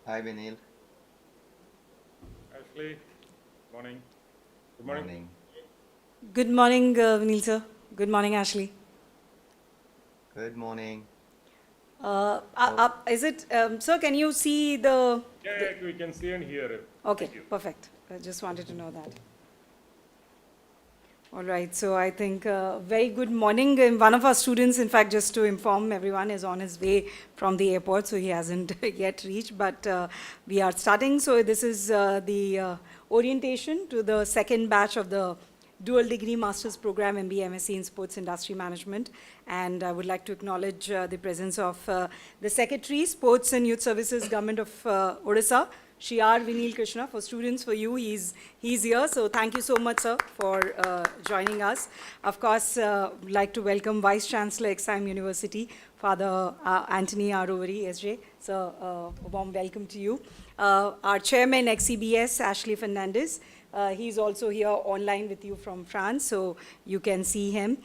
Hi, Vinil. Ashley, morning. Good morning. Morning. Good morning, Vinil sir. Good morning, Ashley. Good morning. Oh, Is it, sir, can you see the. Yeah, we can see and hear it. Okay, Thank you. perfect. I just wanted to know that. All right, so I think very good morning. One of our students, in fact, just to inform everyone, is on his way from the airport, so he hasn't yet reached, but we are starting. So this is the orientation to the second batch of the dual degree master's program MBA MSc in Sports Industry Management. And I would like to acknowledge the presence of the Secretary, Sports and Youth Services, Government of Odisha, Shiar Vinil Krishna. For students, for you, he's here. So thank you so much, sir, for joining us. Of course, like to welcome Vice Chancellor XIM University, Father Anthony Arovari, SJ. So a warm welcome to you. Our Chairman XEBS, Ashley Fernandez. He's also here online with you from France, so you can see him.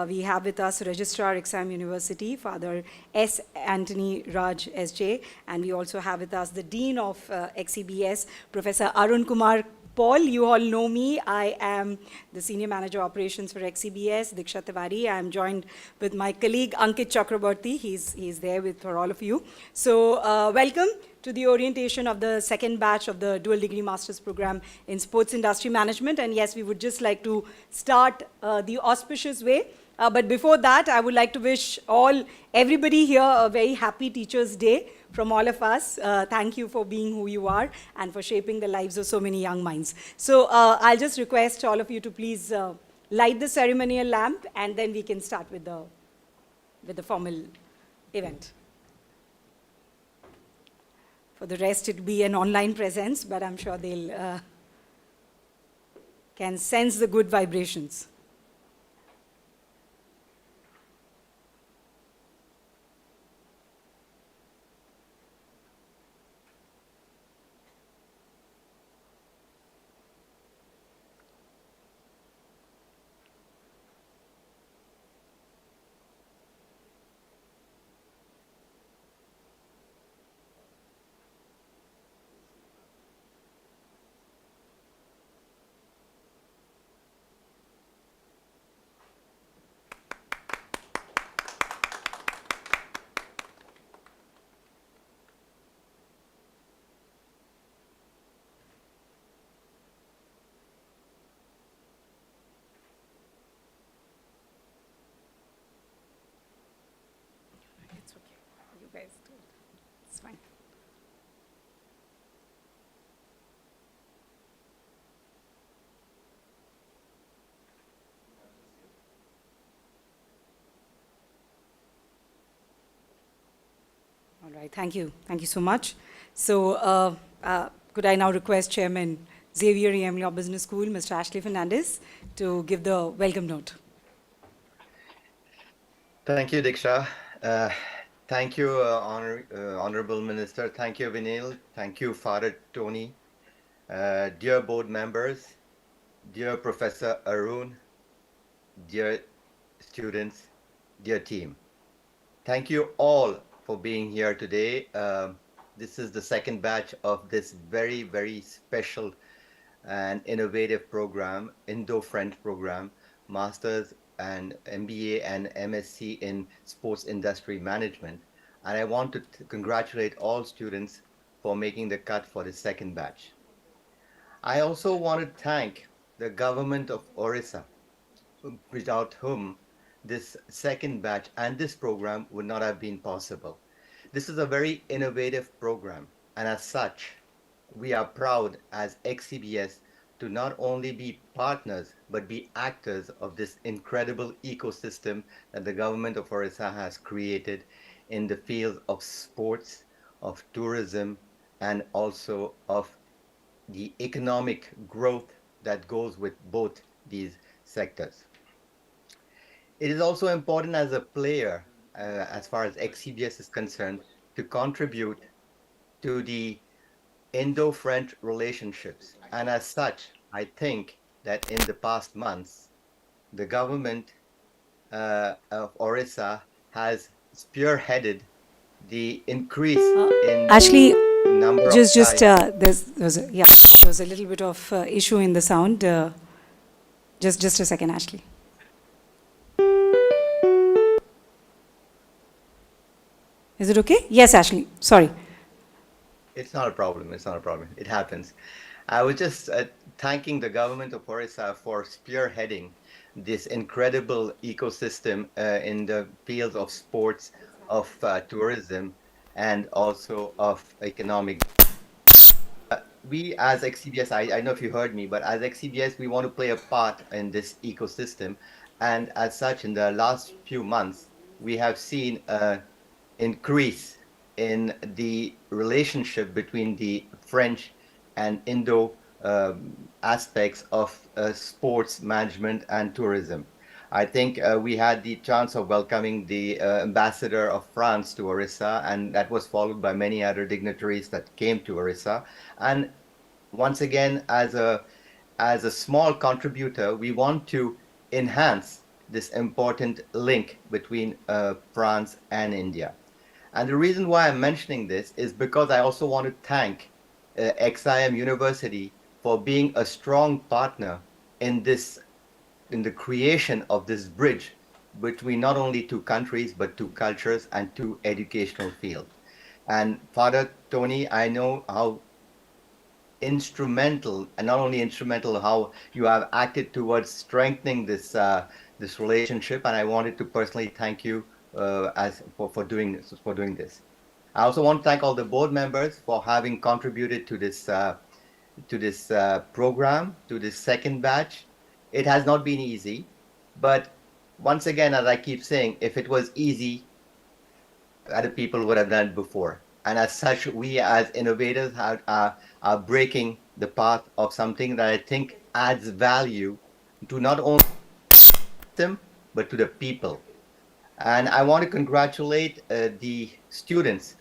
We have with us Registrar Exam University, Father S. Anthony Raj SJ, and we also have with us the Dean of XEBS, Professor Arun Kumar Paul. You all know me. I am the Senior Manager Operations for XEBS, Diksha Tiwari. I am joined with my colleague Ankit Chakraborty. He's there for all of you. So welcome to the orientation of the second batch of the dual degree master's program in sports industry management. And yes, we would just like to start the auspicious way. But before that, I would like to wish everybody here a very happy Teachers' Day from all of us. Thank you for being who you are and for shaping the lives of so many young minds. So I'll just request all of you to please light the ceremonial lamp, and then we can start with the formal event. For the rest, it'll be an online presence, but I'm sure they'll can sense the good vibrations. It's okay. You guys do it. It's fine. All right, thank you. Thank you so much. So could I now request Chairman Xavier EM Law Business School, Mr. Ashley Fernandez, to give the welcome note. thank you, Diksha. Thank you, Honorable Minister. Thank you, Vinil. Thank you, Father Tony. Dear board members, dear Professor Arun, dear students, dear team. Thank you all for being here today. This is the second batch of this very, very special and innovative program, Indo-French program, Masters and MBA and MSc in Sports Industry Management. And I want to congratulate all students for making the cut for the second batch. I also want to thank the government of Orissa, without whom this second batch and this program would not have been possible. This is a very innovative program, and as such, we are proud as XCBS to not only be partners but be actors of this incredible ecosystem that the government of Orissa has created in the field of sports, of tourism, and also of the economic growth that goes with both these sectors. It is also important as a player, as far as XCBS is concerned, to contribute to the Indo-French relationships. And as such, I think that in the past months, the government of Orissa has spearheaded the increase in Ashley, number of Just, times. there was a little bit of issue in the sound. Just a second, Ashley. Is it okay? Yes, Ashley. Sorry. It's not a problem. It's not a problem. It happens. I was just thanking the government of Orissa for spearheading this incredible ecosystem in the fields of sports, of tourism, and also of economic. We as XCBS, I know if you heard me, but as XCBS, we want to play a part in this ecosystem. And as such, in the last few months, we have seen increase in the relationship between the French and Indo aspects of sports management and tourism. I think we had the chance of welcoming the ambassador of France to Orissa, and that was followed by many other dignitaries that came to Orissa. And once again, as a small contributor, we want to enhance this important link between France and India. And the reason why I'm mentioning this is because I also want to thank XIM University for being a strong partner in this, in the creation of this bridge between not only two countries, but two cultures and two educational fields. And Father Tony, I know how instrumental, and not only instrumental, how you have acted towards strengthening this relationship. And I wanted to personally thank you as for doing this, for doing this. I also want to thank all the board members for having contributed to this program, to this second batch. It has not been easy, but once again, as I keep saying, if it was easy, other people would have done it before. And as such, we as innovators are breaking the path of something that I think adds value to not only them, but to the people. And I want to congratulate the students,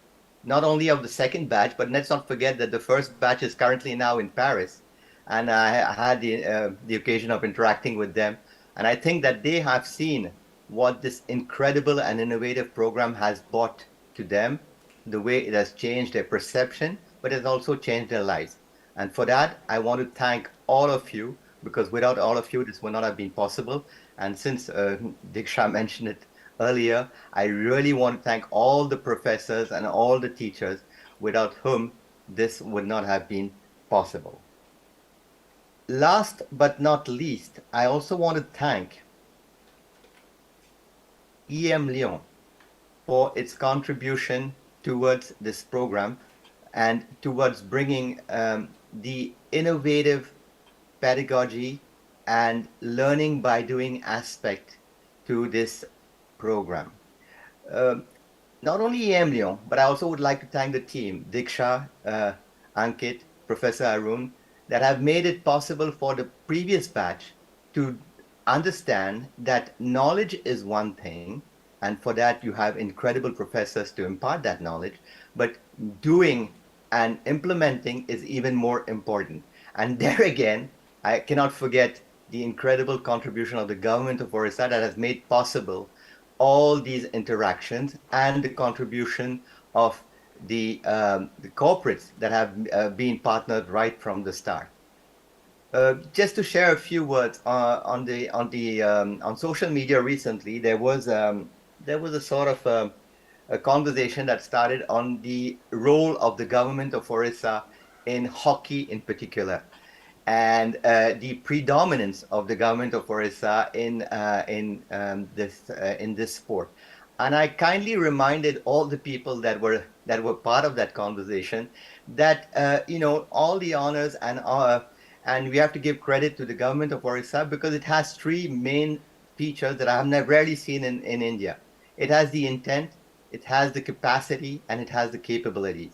not only of the second batch, but let's not forget that the first batch is currently now in Paris. And I had the occasion of interacting with them. And I think that they have seen what this incredible and innovative program has brought to them, the way it has changed their perception, but it has also changed their lives. And for that, I want to thank all of you, because without all of you, this would not have been possible. And since Diksha mentioned it earlier, I really want to thank all the professors and all the teachers without whom this would not have been possible. Last but not least, I also want to thank EM Lyon for its contribution towards this program and towards bringing the innovative pedagogy and learning by doing aspect to this program. Not only EM Lyon, but I also would like to thank the team, Diksha, Ankit, Professor Arun, that have made it possible for the previous batch to understand that knowledge is one thing, and for that you have incredible professors to impart that knowledge, but doing and implementing is even more important. And there again, I cannot forget the incredible contribution of the government of Orissa that has made possible all these interactions, and the contribution of the corporates that have been partnered right from the start. Just to share a few words on social media recently, there was a sort of a conversation that started on the role of the government of Orissa in hockey in particular, and the predominance of the government of Orissa in this sport. And I kindly reminded all the people that were part of that conversation that all the honors and we have to give credit to the government of Orissa because it has three main features that I have rarely seen in India. It has the intent, it has the capacity, and it has the capabilities.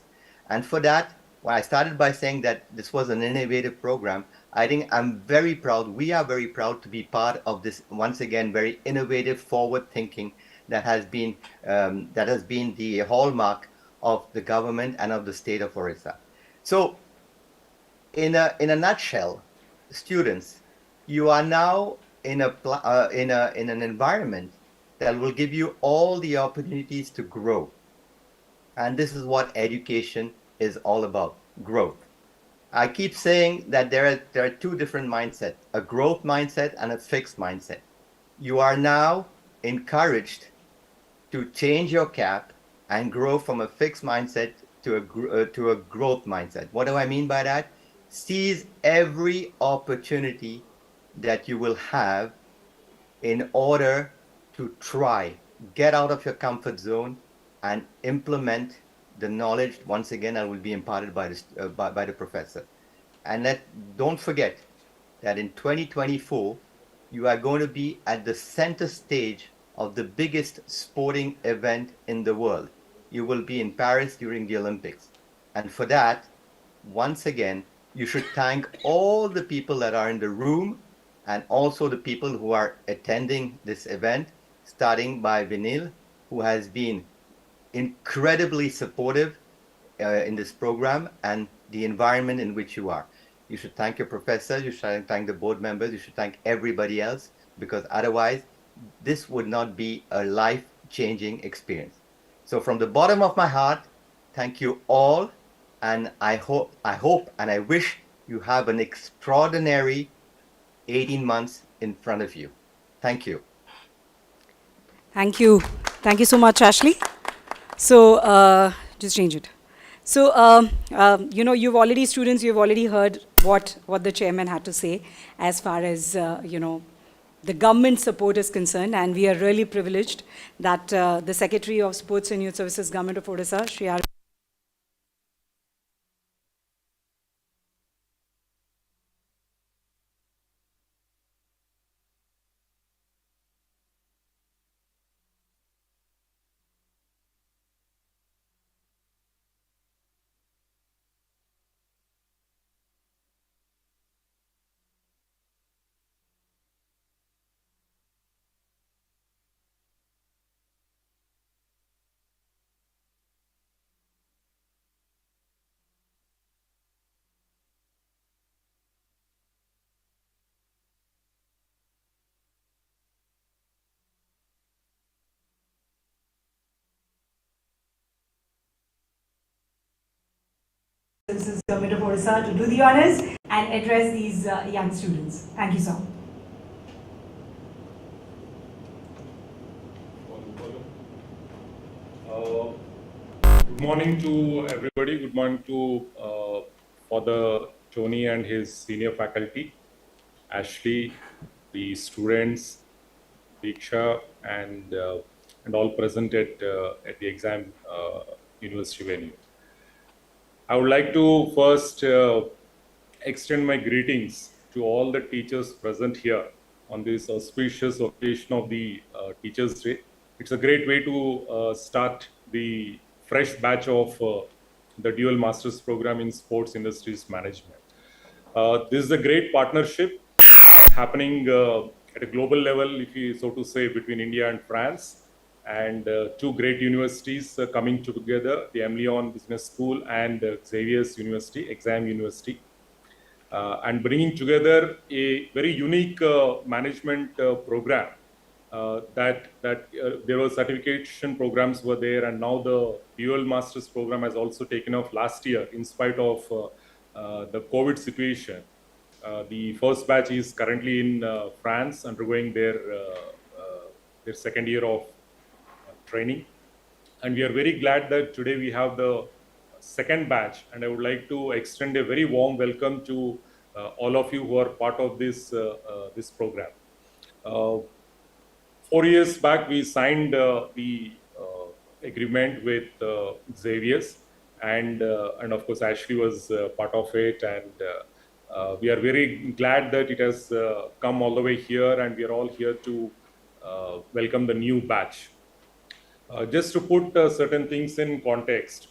And for that, when I started by saying that this was an innovative program, I think I'm very proud, we are very proud to be part of this, once again, very innovative, forward thinking that has been the hallmark of the government and of the state of Orissa. So in a nutshell, students, you are now in an environment that will give you all the opportunities to grow. And this is what education is all about growth. I keep saying that there are two different mindsets, a growth mindset and a fixed mindset. You are now encouraged to change your cap and grow from a fixed mindset to a growth mindset. What do I mean by that? Seize every opportunity that you will have in order to try, get out of your comfort zone and implement the knowledge once again that will be imparted by the professor. And don't forget that in 2024, you are going to be at the center stage of the biggest sporting event in the world. You will be in Paris during the Olympics. And for that, once again, you should thank all the people that are in the room and also the people who are attending this event, starting by Vinil, who has been incredibly supportive in this program and the environment in which you are. You should thank your professor, you should thank the board members, you should thank everybody else, because otherwise, this would not be a life-changing experience. So from the bottom of my heart, thank you all, and I hope and I wish you have an extraordinary 18 months in front of you. Thank you. Thank you. Thank you so much, Ashley. So, just change it. So, you've already, students, you've already heard what the chairman had to say as far as, the government support is concerned. And we are really privileged that the Secretary of Sports and Youth Services, Government of Odisha, Shri R. Services, Government of Odisha, to do the honors and address these young students. Thank you, sir. Good morning to everybody. Good morning to Father Tony and his senior faculty, Ashley, the students, Diksha, and all present at the exam university venue. I would like to first extend my greetings to all the teachers present here on this auspicious occasion of the Teachers' Day. It's a great way to start the fresh batch of the dual master's program in sports industries management. This is a great partnership happening at a global level, if you so to say, between India and France, and two great universities coming together, the Emlyon Business School and Xavier's University, Exam University, and bringing together a very unique management program. That there were certification programs were there, and now the dual masters program has also taken off last year in spite of the COVID situation. The first batch is currently in France, undergoing their second year of training, and we are very glad that today we have the second batch. And I would like to extend a very warm welcome to all of you who are part of this this program. 4 years back, we signed the agreement with Xavier's, and of course Ashley was part of it, and we are very glad that it has come all the way here, and we are all here to welcome the new batch. Just to put certain things in context,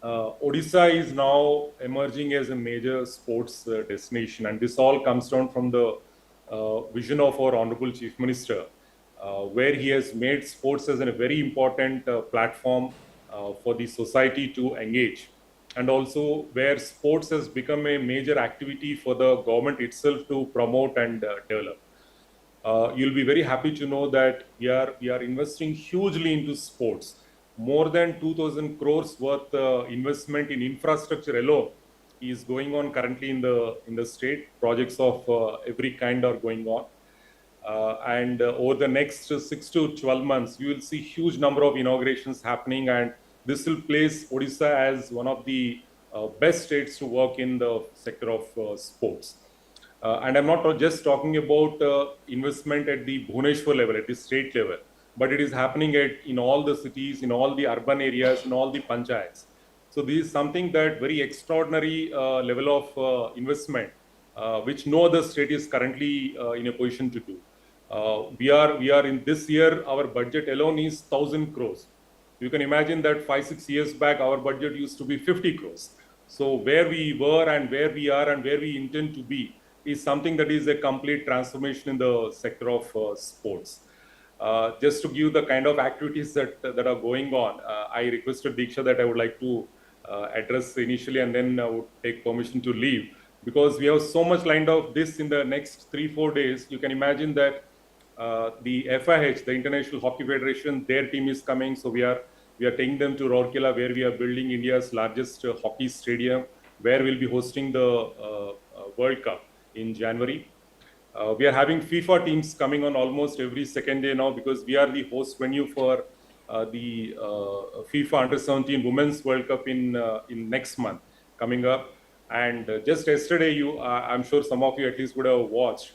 Odisha is now emerging as a major sports destination, and this all comes down from the vision of our Honorable Chief Minister, where he has made sports as a very important platform for the society to engage, and also where sports has become a major activity for the government itself to promote and develop. You'll be very happy to know that we are investing hugely into sports. more than 2,000 crores worth investment in infrastructure alone is going on currently in the state. Projects of every kind are going on. And over the next 6 to 12 months, you will see huge number of inaugurations happening, and this will place Odisha as one of the best states to work in the sector of sports. And I'm not just talking about investment at the Bhubaneswar level, at the state level, but it is happening in all the cities, in all the urban areas, in all the panchayats. So this is something that very extraordinary level of investment, which no other state is currently in a position to do. We are in this year, our budget alone is 1,000 crores. You can imagine that 5 6 years back our budget used to be 50 crores. So where we were and where we are and where we intend to be is something that is a complete transformation in the sector of sports. Just to give the kind of activities that are going on, I requested Diksha that I would like to address initially, and then I would take permission to leave, because we have so much lined up this in the next 3 4 days. You can imagine that the FIH, the International Hockey Federation, their team is coming. So we are taking them to Rourkela, where we are building India's largest hockey stadium, where we'll be hosting the World Cup in January. We are having FIFA teams coming on almost every second day now, because we are the host venue for the FIFA Under 17 Women's World Cup in next month coming up. And just yesterday, I'm sure some of you at least would have watched.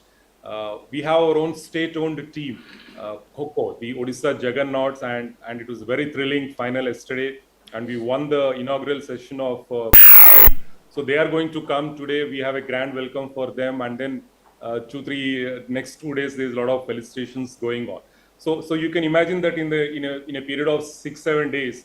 We have our own state-owned team, Kho, the Odisha Juggernauts, and it was a very thrilling final yesterday, and we won the inaugural session of. So they are going to come today. We have a grand welcome for them, and then 2 3 next 2 days there's a lot of felicitations going on. So you can imagine that in a period of 6 7 days,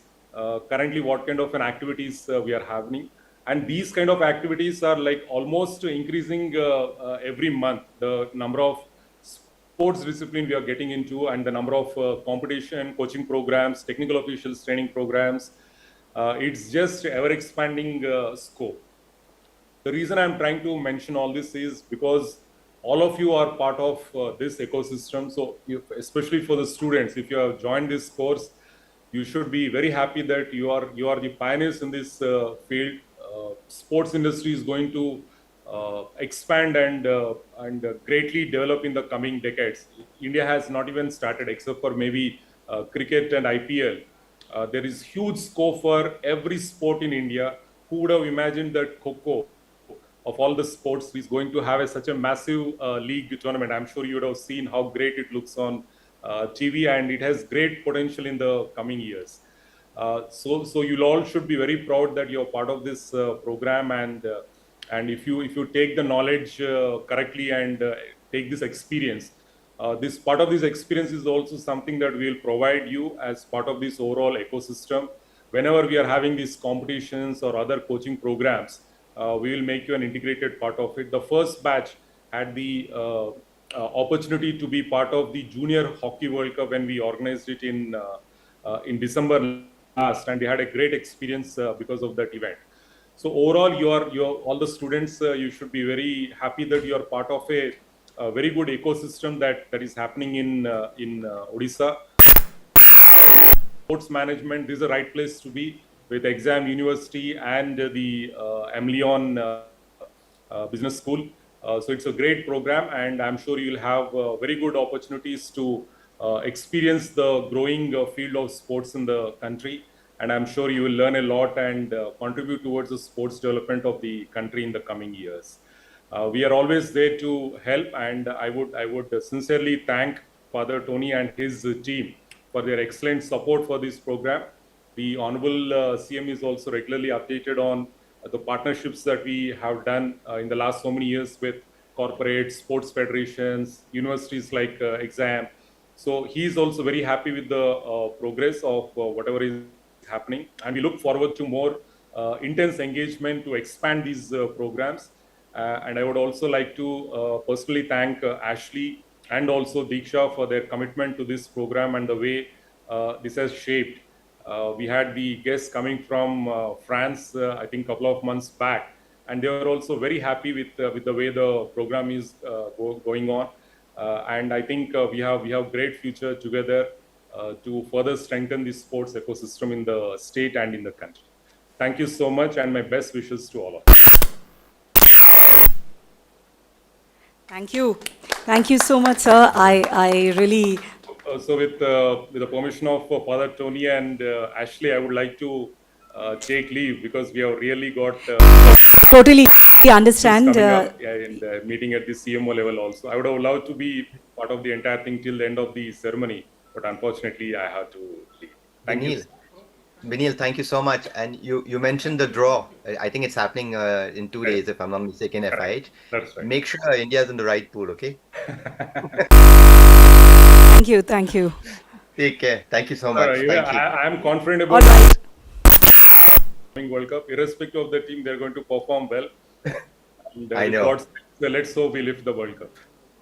currently what kind of an activities we are having. And these kind of activities are like almost increasing every month, the number of sports discipline we are getting into, and the number of competition coaching programs, technical officials training programs. It's just ever expanding scope. The reason I'm trying to mention all this is because all of you are part of this ecosystem. So especially for the students, if you have joined this course, you should be very happy that you are the pioneers in this field. Sports industry is going to expand and greatly develop in the coming decades. India has not even started, except for maybe cricket and IPL. There is huge scope for every sport in India. Who would have imagined that Kho, of all the sports, is going to have such a massive league tournament? I'm sure you would have seen how great it looks on TV, and it has great potential in the coming years. So you all should be very proud that you're part of this program, and if you take the knowledge correctly and take this experience, this part of this experience is also something that we will provide you as part of this overall ecosystem. Whenever we are having these competitions or other coaching programs, we will make you an integrated part of it. The first batch had the opportunity to be part of the Junior Hockey World Cup when we organized it in December last, and they had a great experience because of that event. So overall, you're all the students. You should be very happy that you are part of a very good ecosystem that is happening in Odisha. Sports management, this is the right place to be, with Exam University and the Amlion Business School. So it's a great program, and I'm sure you'll have very good opportunities to experience the growing field of sports in the country. And I'm sure you will learn a lot and contribute towards the sports development of the country in the coming years. We are always there to help, and I would sincerely thank Father Tony and his team for their excellent support for this program. The Honorable CM is also regularly updated on the partnerships that we have done in the last so many years with corporate sports federations, universities like Exam. So he is also very happy with the progress of whatever is happening, and we look forward to more intense engagement to expand these programs. And I would also like to personally thank Ashley and also Diksha for their commitment to this program and the way this has shaped. We had the guests coming from France, I think, a couple of months back, and they were also very happy with the way the program is going on. And I think we have great future together. to further strengthen the sports ecosystem in the state and in the country. Thank you so much, and my best wishes to all of you. Thank you. Thank you so much, sir. I really... So with the permission of Father Tony and Ashley, I would like to take leave because we have really got Totally this understand. coming up and meeting at the CMO level also. I would have loved to be part of the entire thing till the end of the ceremony, but unfortunately I have to leave. Thank you. Vinil, thank you so much. And you mentioned the draw. I think it's happening in 2 days, if I'm not mistaken, FIH. That's right. Make sure India's in the right pool, okay? Thank you. Thank you. Take care. Thank you so much. Yeah, Thank you. I am confident All about right. the World Cup. Irrespective of the team, they're going to perform well. And, I with know. God's grace, let's hope we lift the World Cup.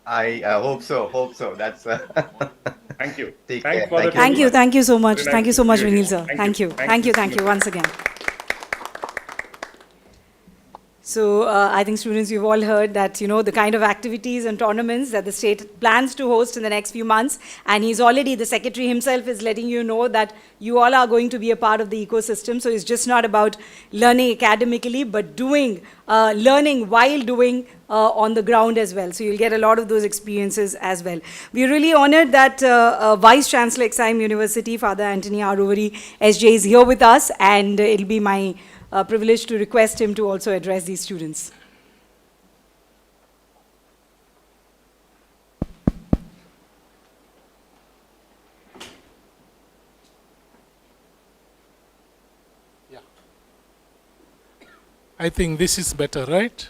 I hope so. Hope so. That's. Thank you. Take Thanks care. for the Thank you. Thank you so much. Very nice Thank you so to much, see you Vinil, again. sir. Thank you. Thank you. Thank you once again. So I think students, you've all heard that, the kind of activities and tournaments that the state plans to host in the next few months. And he's already, the secretary himself is letting you know that you all are going to be a part of the ecosystem. So it's just not about learning academically, but learning while doing on the ground as well. So you'll get a lot of those experiences as well. We're really honored that Vice Chancellor XIM University, Father Anthony Arovari, SJ, is here with us. And it'll be my privilege to request him to also address these students. Yeah. I think this is better, right?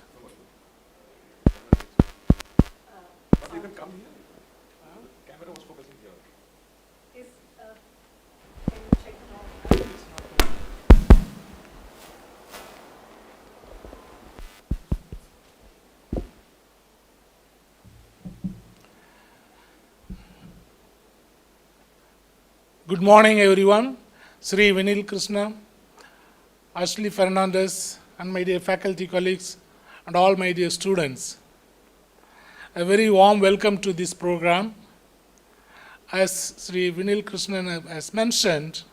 Good morning, everyone. Sri Vinil Krishna, Ashley Fernandez, and my dear faculty colleagues, and all my dear students. A very warm welcome to this program. As Sri Vinil Krishnan has mentioned,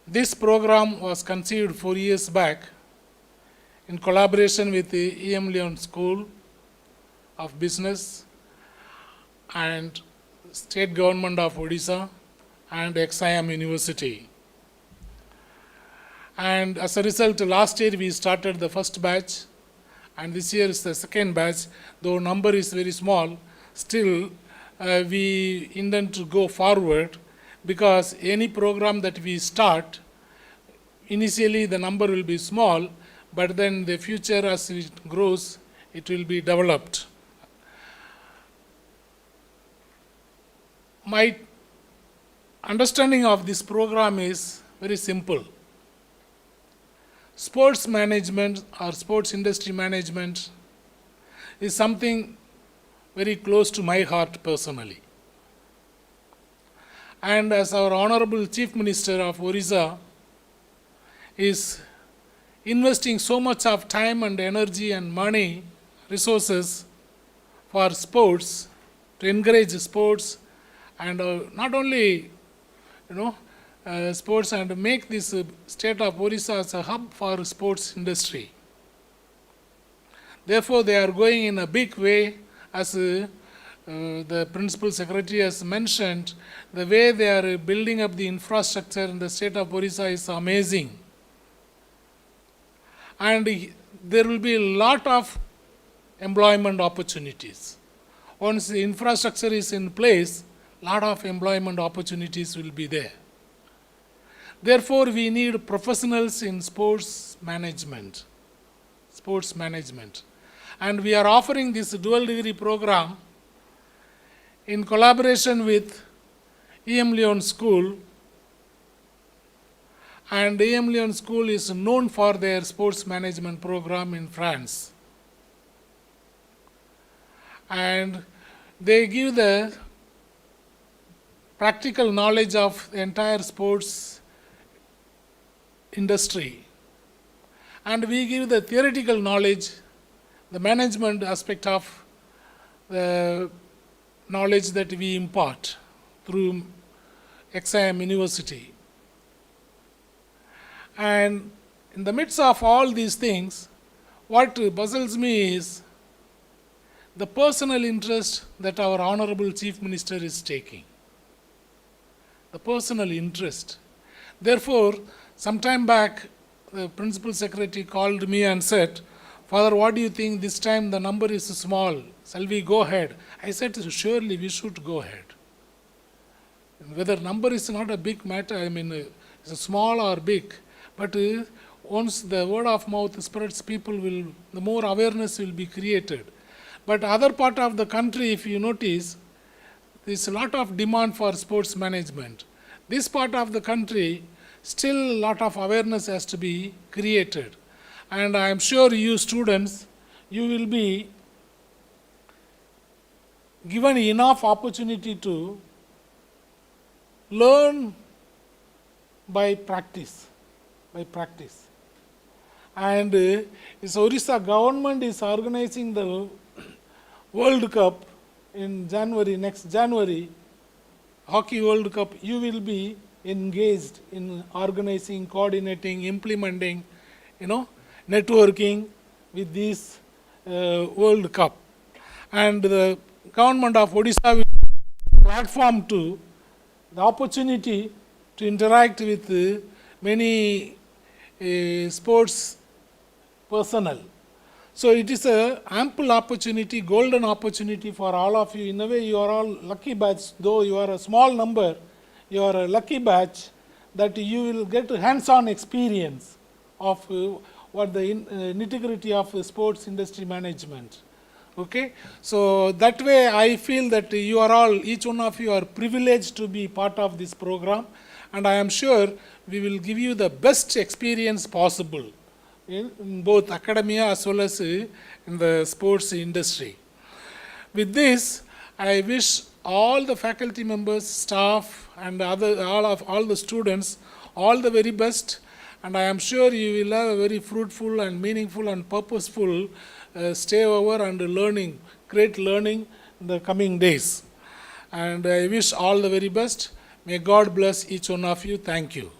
this program was conceived 4 years back in collaboration with the E.M. Leon School of Business and State Government of Odisha and XIM University. And as a result, last year we started the first batch, and this year is the second batch. Though number is very small, still we intend to go forward, because any program that we start, initially the number will be small, but then the future as it grows, it will be developed. My understanding of this program is very simple. Sports management or sports industry management is something very close to my heart personally. And as our Honorable Chief Minister of Orissa is investing so much of time and energy and money, resources for sports, to encourage sports, and not only, sports, and make this state of Orissa as a hub for sports industry. Therefore, they are going in a big way, as the Principal Secretary has mentioned. The way they are building up the infrastructure in the state of Orissa is amazing. And there will be a lot of employment opportunities. Once the infrastructure is in place, lot of employment opportunities will be there. Therefore, we need professionals in sports management. And we are offering this dual degree program in collaboration with E.M. Leon School. And E.M. Leon School is known for their sports management program in France. And they give the practical knowledge of the entire sports industry. And we give the theoretical knowledge, the management aspect of the knowledge that we impart. through XIM University. And in the midst of all these things, what puzzles me is the personal interest that our Honorable Chief Minister is taking. The personal interest. Therefore, some time back, the Principal Secretary called me and said, "Father, what do you think? This time the number is small. Shall we go ahead?" I said, "Surely we should go ahead." Whether number is not a big matter, it's small or big, but once the word of mouth spreads, the more awareness will be created. But other part of the country, if you notice, there's a lot of demand for sports management. This part of the country, still a lot of awareness has to be created. And I am sure you students, you will be given enough opportunity to learn by practice. And this Orissa government is organizing the World Cup in January, next January, Hockey World Cup. You will be engaged in organizing, coordinating, implementing, networking with this World Cup. And the government of Odisha will platform to the opportunity to interact with many sports personnel. So it is an ample opportunity, golden opportunity for all of you. In a way, you are all lucky batch, though you are a small number, you are a lucky batch that you will get hands-on experience of what the nitty-gritty of sports industry management. Okay, so that way I feel that you are all, each one of you are privileged to be part of this program, and I am sure we will give you the best experience possible in both academia as well as in the sports industry. With this, I wish all the faculty members, staff, and all the students all the very best, and I am sure you will have a very fruitful and meaningful and purposeful stay over and learning, great learning in the coming days. And I wish all the very best. May God bless each one of you. Thank you.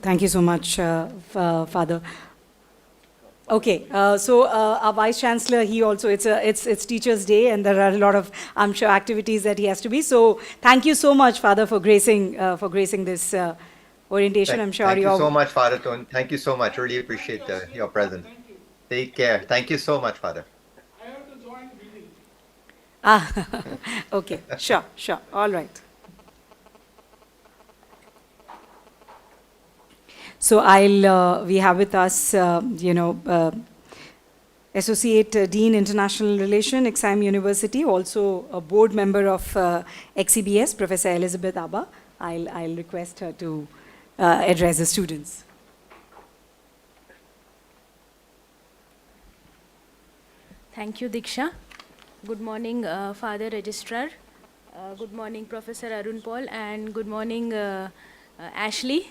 Thank you so much, Father. Okay, so our Vice Chancellor, he also, it's Teachers' Day, and there are a lot of, I'm sure, activities that he has to be. So thank you so much, Father, for gracing this orientation. I'm sure Thank you so much, Father Tony. Thank you so much. Really appreciate your presence. Take care. Thank you so much, Father. I have to join meeting. Okay, sure, all right. So we have with us, Associate Dean International Relation, XIM University, also a board member of XEBS, Professor Elizabeth Abba. I'll request her to address the students. Thank you, Diksha. Good morning, Father Registrar. Good morning, Professor Arun Paul, and good morning, Ashley.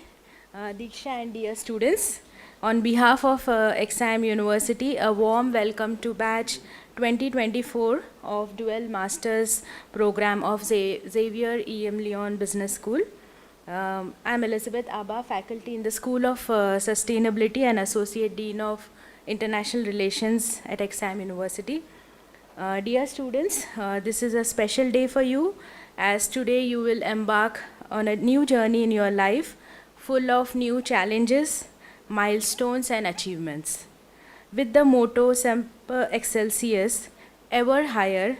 Diksha and dear students, on behalf of XIM University, a warm welcome to batch 2024 of Dual Masters program of Xavier E.M. Leon Business School. I'm Elizabeth Abba, faculty in the School of Sustainability and Associate Dean of International Relations at XIM University. Dear students, this is a special day for you, as today you will embark on a new journey in your life, full of new challenges, milestones, and achievements. With the motto Semper Excelsius, ever higher,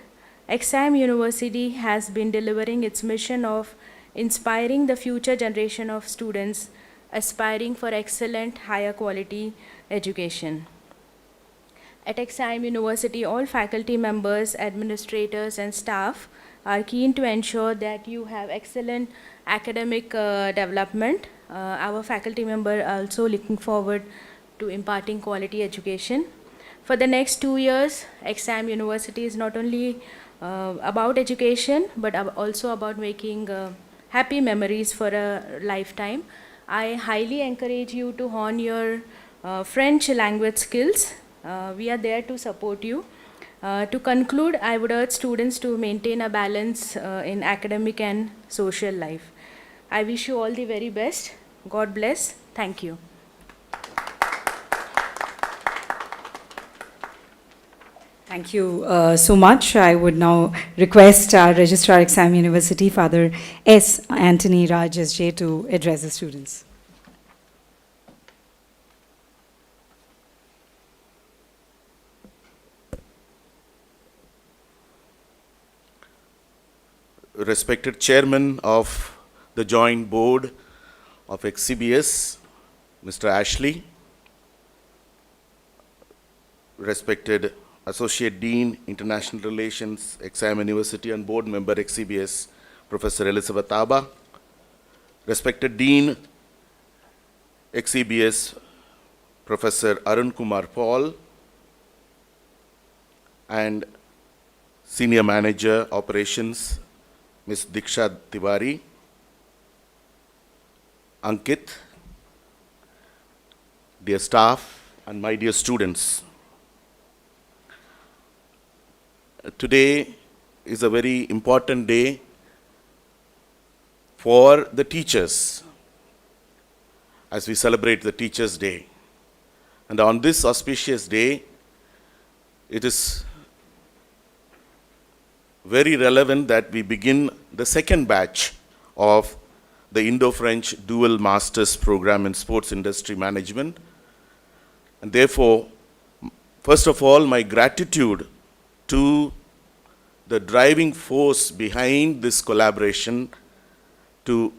XIM University has been delivering its mission of inspiring the future generation of students aspiring for excellent, higher quality education. At XIM University, all faculty members, administrators, and staff are keen to ensure that you have excellent academic development. Our faculty members are also looking forward to imparting quality education. For the next 2 years, XIM University is not only about education, but also about making happy memories for a lifetime. I highly encourage you to hone your French language skills. We are there to support you. To conclude, I would urge students to maintain a balance in academic and social life. I wish you all the very best. God bless. Thank you. Thank you so much. I would now request our Registrar Exam University, Father S. Anthony Raj SJ, to address the students. Respected Chairman of the Joint Board of XEBS, Mr. Ashley, respected Associate Dean, International Relations, Exam University and Board Member, XEBS, Professor Elizabeth Abba, respected Dean, XEBS, Professor Arun Kumar Paul, and Senior Manager, Operations, Ms. Diksha Tiwari, Ankit, dear staff, and my dear students. Today is a very important day for the teachers as we celebrate the Teachers' Day. And on this auspicious day, it is very relevant that we begin the second batch of the Indo-French Dual Masters Program in Sports Industry Management. And therefore, first of all, my gratitude to the driving force behind this collaboration, to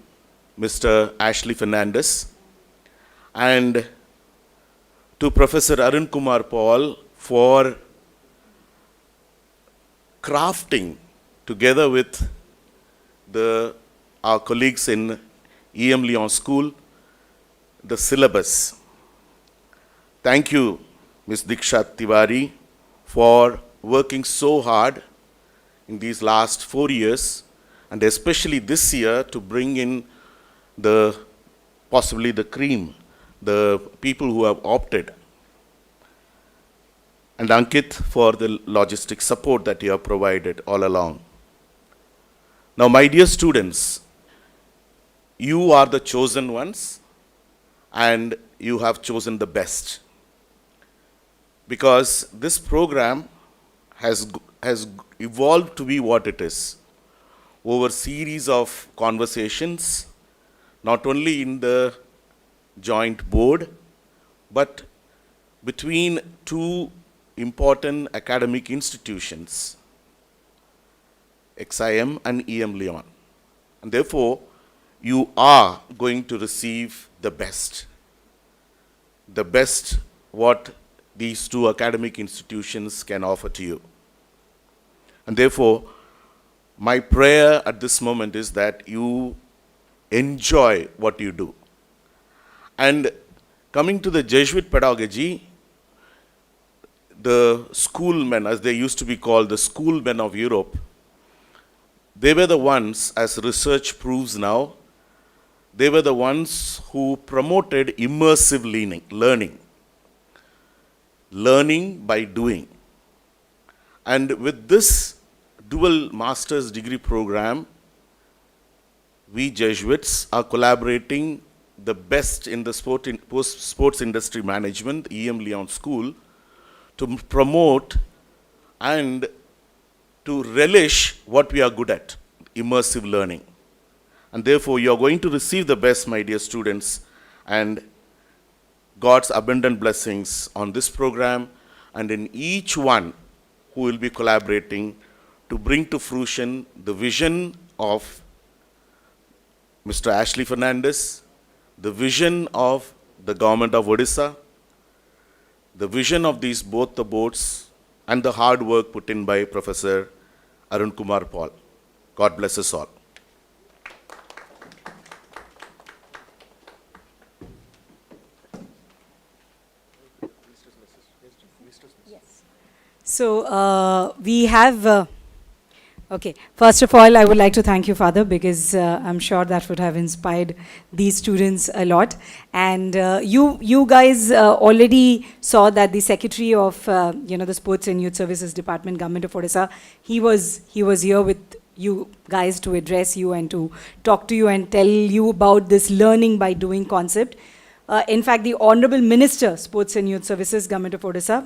Mr. Ashley Fernandez, and to Professor Arun Kumar Paul for crafting together with our colleagues in EM Lyon School the syllabus. Thank you, Ms. Diksha Tiwari, for working so hard in these last 4 years, and especially this year to bring in possibly the cream, the people who have opted. And Ankit for the logistic support that you have provided all along. Now, my dear students, you are the chosen ones, and you have chosen the best. Because this program has evolved to be what it is. Over series of conversations, not only in the joint board, but between two important academic institutions, XIM and EM Lyon. And therefore, you are going to receive the best what these two academic institutions can offer to you. And therefore, my prayer at this moment is that you enjoy what you do. And coming to the Jesuit pedagogy, the schoolmen, as they used to be called, the schoolmen of Europe, they were the ones, as research proves now, they were the ones who promoted immersive learning by doing. And with this dual master's degree program, we Jesuits are collaborating the best in the sports industry management, EM Lyon School, to promote and to relish what we are good at, immersive learning. And therefore, you are going to receive the best, my dear students, and God's abundant blessings on this program and in each one who will be collaborating to bring to fruition the vision of Mr. Ashley Fernandez, the vision of the government of Odisha, the vision of both the boards, and the hard work put in by Professor Arun Kumar Paul. God bless us all. So we have Okay. First of all, I would like to thank you, Father, because I'm sure that would have inspired these students a lot. And you guys already saw that the Secretary of the Sports and Youth Services Department, Government of Odisha, he was here with you guys to address you and to talk to you and tell you about this learning by doing concept. In fact, the Honorable Minister, Sports and Youth Services, Government of Odisha,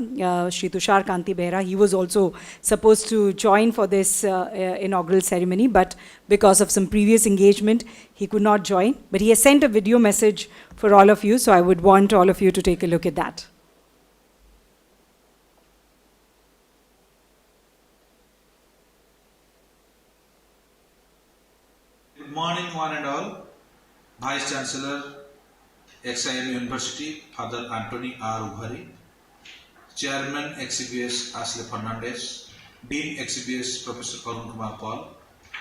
Shri Tushar Kanti Behera, he was also supposed to join for this inaugural ceremony, but because of some previous engagement, he could not join. But he has sent a video message for all of you, so I would want all of you to take a look at that. Good morning, one and all. Vice Chancellor, XIM University, Father Anthony R. Ubhari, Chairman XEBS Asle Fernandez, Dean XEBS Professor Arun Kumar Paul,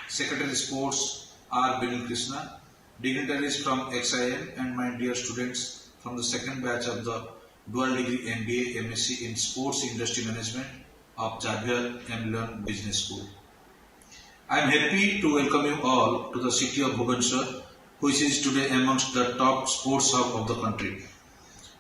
Secretary Sports R. Binil Krishna, dignitaries from XIM and my dear students from the second batch of the dual degree MBA MSc in Sports Industry Management of Javier M. Leon Business School. I am happy to welcome you all to the city of Bhubaneswar, which is today amongst the top sports hub of the country.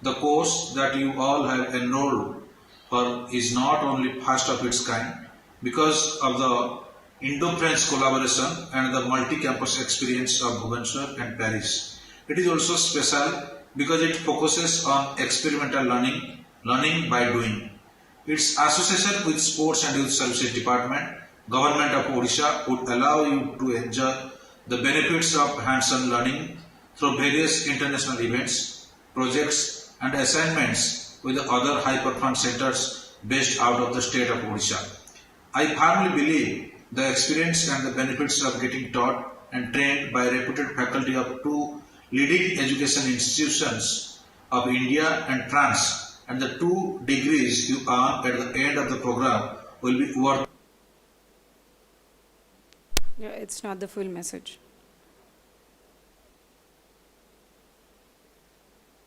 The course that you all have enrolled for is not only first of its kind because of the Indo-French collaboration and the multi-campus experience of Bhubaneswar and Paris. It is also special because it focuses on experimental learning by doing. Its association with Sports and Youth Services Department, Government of Odisha would allow you to enjoy the benefits of hands-on learning through various international events, projects and assignments with other high-performance centers based out of the state of Odisha. I firmly believe the experience and the benefits of getting taught and trained by reputed faculty of two leading education institutions of India and France, and the 2 degrees you earn at the end of the program will be worth. Yeah, it's not the full message.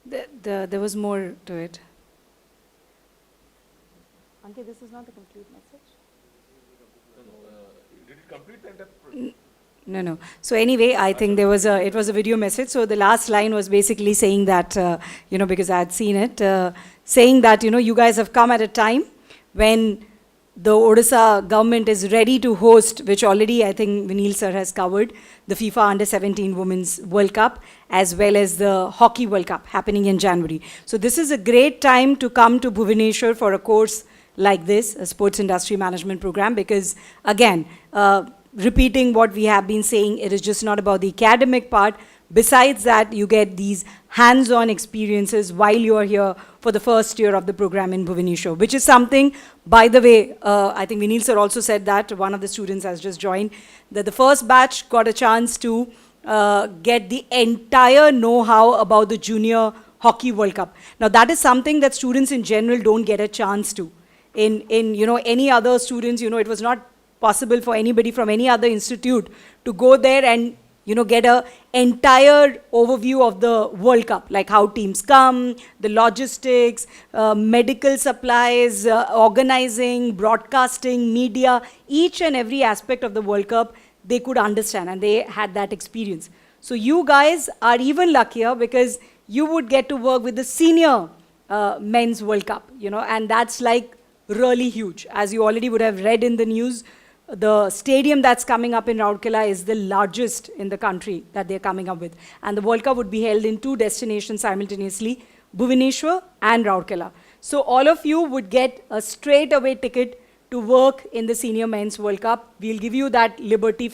There was more to it. Ankit, this is not the complete message. Did it complete the entire? No. So anyway, I think it was a video message. So the last line was basically saying that, because I had seen it, saying that, you guys have come at a time when the Odisha government is ready to host, which already I think Vinil sir has covered, the FIFA Under-17 Women's World Cup, as well as the Hockey World Cup happening in January. So this is a great time to come to Bhubaneswar for a course like this, a sports industry management program, because again, repeating what we have been saying, it is just not about the academic part. Besides that, you get these hands-on experiences while you are here for the first year of the program in Bhubaneswar, which is something, by the way, I think Vinil sir also said that, one of the students has just joined, that the first batch got a chance to get the entire know-how about the Junior Hockey World Cup. Now that is something that students in general don't get a chance to. In any other students, it was not possible for anybody from any other institute to go there and get a entire overview of the World Cup, like how teams come, the logistics, medical supplies, organizing, broadcasting, media, each and every aspect of the World Cup they could understand, and they had that experience. So you guys are even luckier because you would get to work with the senior men's World Cup, and that's like really huge. As you already would have read in the news, the stadium that's coming up in Rourkela is the largest in the country that they're coming up with. And the World Cup would be held in 2 destinations simultaneously, Bhubaneswar and Rourkela. So all of you would get a straight away ticket to work in the Senior Men's World Cup. We'll give you that liberty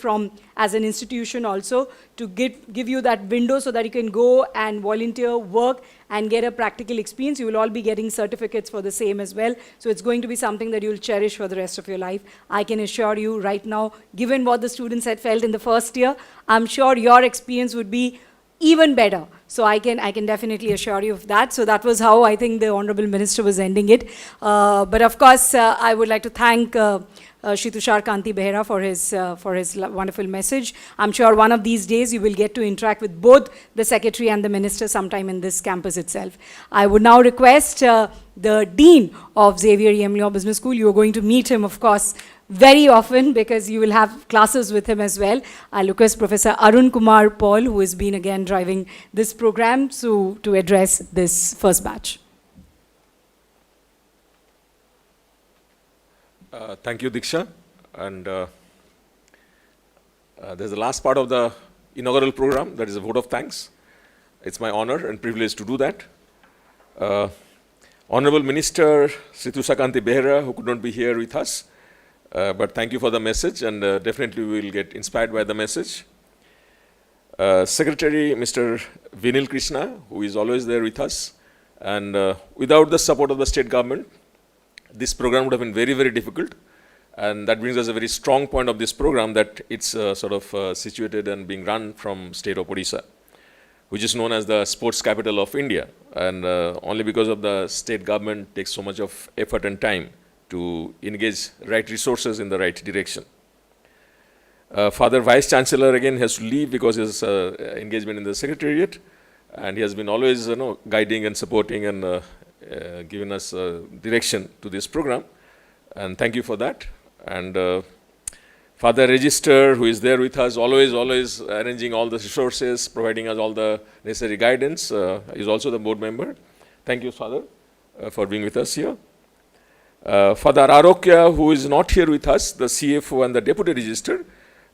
as an institution also, to give you that window so that you can go and volunteer, work, and get a practical experience. You will all be getting certificates for the same as well. So it's going to be something that you'll cherish for the rest of your life. I can assure you right now, given what the students had felt in the first year, I'm sure your experience would be even better. So I can definitely assure you of that. So that was how I think the Honorable Minister was ending it. But of course, I would like to thank Shri Tushar Kanti Behera for his wonderful message. I'm sure one of these days you will get to interact with both the Secretary and the Minister sometime in this campus itself. I would now request the Dean of Xavier Yemlian Business School. You are going to meet him, of course, very often because you will have classes with him as well. I'll request Professor Arun Kumar Paul, who has been again driving this program, to address this first batch. Thank you, Diksha. And there's the last part of the inaugural program, that is a vote of thanks. It's my honor and privilege to do that. Honorable Minister Shri Tushar Kanti Behera, who could not be here with us, but thank you for the message, and definitely we will get inspired by the message. Secretary Mr. Vinil Krishna, who is always there with us, and without the support of the state government, this program would have been very, very difficult. And that brings us a very strong point of this program, that it's sort of situated and being run from state of Odisha, which is known as the sports capital of India. And only because of the state government takes so much of effort and time to engage right resources in the right direction. Father Vice Chancellor again has to leave because of his engagement in the Secretariat, and he has been always guiding and supporting and giving us direction to this program, and thank you for that. And Father Register, who is there with us, always arranging all the resources, providing us all the necessary guidance, is also the board member. Thank you, Father, for being with us here. Father Arokya, who is not here with us, the CFO and the Deputy Register,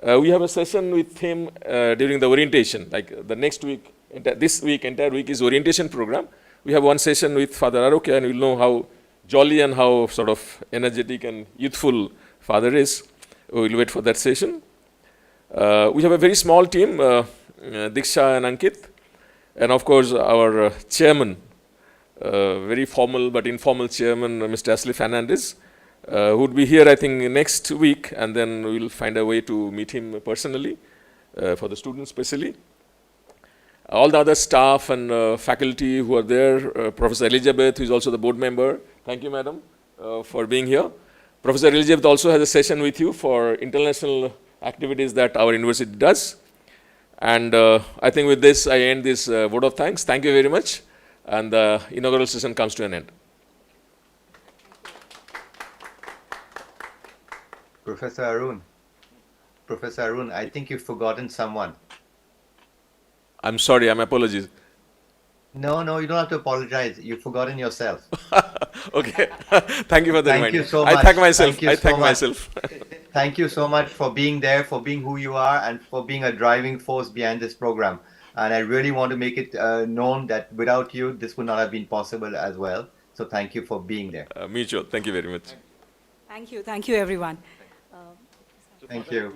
we have a session with him during the orientation, like the next week, entire week is orientation program. We have one session with Father Arokya, and we'll know how jolly and how sort of energetic and youthful Father is. We'll wait for that session. We have a very small team, Diksha and Ankit, and of course our chairman, very formal but informal chairman, Mr. Ashley Fernandez, who would be here I think next week, and then we'll find a way to meet him personally for the students especially. All the other staff and faculty who are there, Professor Elizabeth, who is also the board member. Thank you, madam, for being here. Professor Elizabeth also has a session with you for international activities that our university does. And I think with this, I end this vote of thanks. Thank you very much. And the inaugural session comes to an end. Professor Arun, I think you've forgotten someone. I'm sorry, my apologies. No, you don't have to apologize. You've forgotten yourself. Okay. Thank you for the Thank reminder. you so much. I thank myself. Thank you I so thank much. myself. Thank you so much for being there, for being who you are, and for being a driving force behind this program. And I really want to make it known that without you, this would not have been possible as well. So thank you for being there. Mutual. Thank you very much. Thank you, everyone. Thank you.